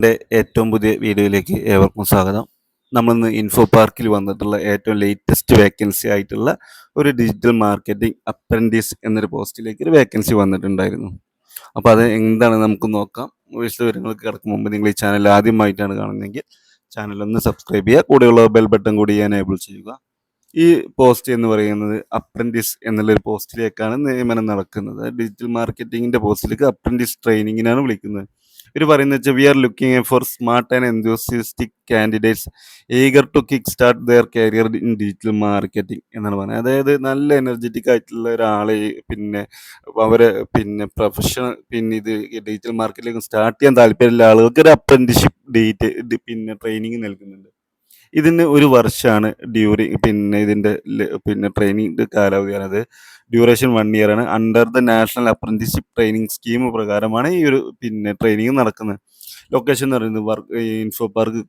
എൻ്റെ ഏറ്റവും പുതിയ വീഡിയോയിലേക്ക് ഏവർക്കും സ്വാഗതം. നമ്മളിന്ന് ഇൻഫോ പാർക്കിൽ വന്നിട്ടുള്ള ഏറ്റവും ലേറ്റസ്റ്റ് വേക്കൻസി ആയിട്ടുള്ള ഒരു ഡിജിറ്റൽ മാർക്കറ്റിംഗ് അപ്രൻറ്റീസ് എന്നൊരു പോസ്റ്റിലേക്ക് ഒരു വേക്കൻസി വന്നിട്ടുണ്ടായിരുന്നു. അപ്പോൾ അത് എന്താണ് നമുക്ക് നോക്കാം. വിശദവിവരങ്ങൾക്ക് കിടക്കും മുമ്പ് നിങ്ങൾ ഈ ചാനൽ ആദ്യമായിട്ടാണ് കാണുന്നതെങ്കിൽ ചാനലൊന്ന് സബ്സ്ക്രൈബ് ചെയ്യുക, കൂടെയുള്ള ബെൽ ബട്ടൺ കൂടി എനേബിൾ ചെയ്യുക. ഈ പോസ്റ്റ് എന്ന് പറയുന്നത് അപ്രൻറ്റീസ് എന്നുള്ളൊരു പോസ്റ്റിലേക്കാണ് നിയമനം നടക്കുന്നത്. ഡിജിറ്റൽ മാർക്കറ്റിങ്ങിൻ്റെ പോസ്റ്റിലേക്ക് അപ്രൻറ്റീസ് ട്രെയിനിങ്ങിനാണ് വിളിക്കുന്നത്. ഇവർ പറയുന്നത് വെച്ചാൽ we are looking for smart and enthusiastic candidates eager to kick start their career in digital marketing എന്നാണ് പറയുന്നത്. അതായത് നല്ല എനർജറ്റിക് ആയിട്ടുള്ള ഒരാളെ അവരെ പ്രൊഫഷണൽ ഇത് ഡിജിറ്റൽ മാർക്കറ്റിലേക്ക് സ്റ്റാർട്ട് ചെയ്യാൻ താല്പര്യമുള്ള ആളുകൾക്ക് ഒരു അപ്രന്റീഷിപ്പ് ട്രെയിനിങ് നൽകുന്നുണ്ട്. ഇതിന് ഒരു വർഷമാണ് ഇതിൻ്റെ ട്രെയിനിങ് കാലാവധിയാണ്. അത് ഡ്യൂറേഷൻ 1 ഇയർ ആണ്. Under the national apprenticeship training scheme പ്രകാരമാണ് ഈ ഒരു ട്രെയിനിങ് നടക്കുന്നത്. ലൊക്കേഷൻ എന്ന് പറയുന്നത് ഇൻഫോ പാർക്ക്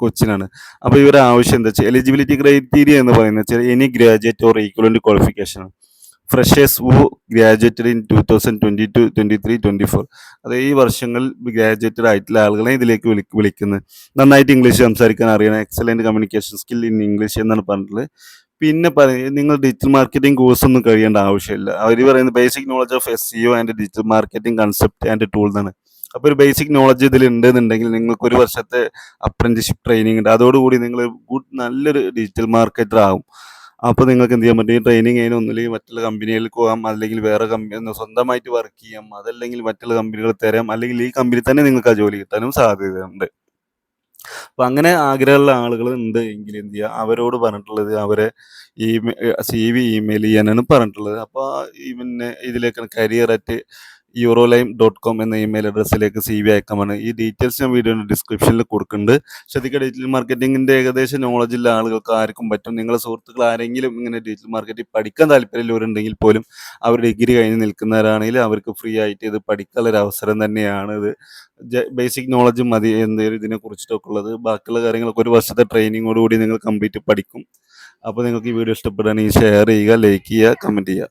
കൊച്ചിനാണ്. അപ്പോൾ ഇവരുടെ ആവശ്യം എന്താ വെച്ചാൽ എലിജിബിലിറ്റി ക്രൈറ്റീരിയ എന്ന് പറയുന്നത് വെച്ചാൽ any graduate or equivalent qualification freshers who graduated in 2022, 23, 24. അത് ഈ വർഷങ്ങളിൽ ഗ്രാജുവേറ്റഡ് ആയിട്ടുള്ള ആളുകളെ ഇതിലേക്ക് വിളിക്കുന്നത്. നന്നായിട്ട് ഇംഗ്ലീഷ് സംസാരിക്കാൻ അറിയണം, excellent communication skill in English എന്നാണ് പറഞ്ഞിട്ടുള്ളത്. പിന്നെ നിങ്ങൾ ഡിജിറ്റൽ മാർക്കറ്റിംഗ് കോഴ്സ് ഒന്നും കഴിയേണ്ട ആവശ്യമില്ല. അവർ പറയുന്നത് basic knowledge of SEO and digital marketing concept and tool എന്നാണ്. അപ്പോൾ ഒരു ബേസിക് നോളജ് ഇതിൽ ഉണ്ടെന്നുണ്ടെങ്കിൽ നിങ്ങൾക്ക് ഒരു വർഷത്തെ അപ്രന്റീസ്ഷിപ്പ് ട്രെയിനിങ് ഉണ്ട്. അതോടുകൂടി നിങ്ങൾ നല്ലൊരു ഡിജിറ്റൽ മാർക്കറ്റർ ആകും. അപ്പോൾ നിങ്ങൾക്ക് എന്ത് ചെയ്യാൻ പറ്റും, ഈ ട്രെയിനിങ് കഴിഞ്ഞ് ഒന്നുമില്ലെങ്കിൽ മറ്റുള്ള കമ്പനികളിലേക്ക് പോകാം, അല്ലെങ്കിൽ വേറെ കമ്പനി സ്വന്തമായിട്ട് വർക്ക് ചെയ്യാം, അതല്ലെങ്കിൽ മറ്റുള്ള കമ്പനികൾ തരാം, അല്ലെങ്കിൽ ഈ കമ്പനി തന്നെ നിങ്ങൾക്ക് ആ ജോലി കിട്ടാനും സാധ്യതയുണ്ട്. അപ്പം അങ്ങനെ ആഗ്രഹമുള്ള ആളുകൾ ഉണ്ട് എങ്കിൽ എന്ത് ചെയ്യുക, അവരോട് പറഞ്ഞിട്ടുള്ളത് അവരെ CV ഇമെയിൽ ചെയ്യാനാണ് പറഞ്ഞിട്ടുള്ളത്. അപ്പോൾ ഇതിലേക്ക് career@eurolime.com എന്ന ഇമെയിൽ അഡ്രസ്സിലേക്ക് CV അയക്കാമാണ്. ഈ ഡീറ്റെയിൽസ് ഞാൻ വീഡിയോയുടെ ഡിസ്ക്രിപ്ഷനിൽ കൊടുക്കുന്നുണ്ട്. ശ്രദ്ധിക്കുക, ഡിജിറ്റൽ മാർക്കറ്റിങ്ങിൻ്റെ ഏകദേശം നോളജുള്ള ആളുകൾക്ക് ആർക്കും പറ്റും. നിങ്ങളുടെ സുഹൃത്തുക്കൾ ആരെങ്കിലും ഇങ്ങനെ ഡിജിറ്റൽ മാർക്കറ്റിംഗ് പഠിക്കാൻ താല്പര്യമുള്ളവരുണ്ടെങ്കിൽ പോലും അവർ ഡിഗ്രി കഴിഞ്ഞ് നിൽക്കുന്നവരാണെങ്കിൽ അവർക്ക് ഫ്രീ ആയിട്ട് ഇത് പഠിക്കാനുള്ളൊരു അവസരം തന്നെയാണ് ഇത്. ബേസിക് നോളജ് മതി എന്തെങ്കിലും ഇതിനെ കുറിച്ചിട്ടൊക്കെ ഉള്ളത്. ബാക്കിയുള്ള കാര്യങ്ങളൊക്കെ ഒരു വർഷത്തെ ട്രെയിനിങ്ങോടുകൂടി നിങ്ങൾ കംപ്ലീറ്റ് പഠിക്കും. അപ്പോൾ നിങ്ങൾക്ക് ഈ വീഡിയോ ഇഷ്ടപ്പെടുകയാണെങ്കിൽ ഷെയർ ചെയ്യുക, ലൈക്ക് ചെയ്യുക, കമൻറ്റ് ചെയ്യുക.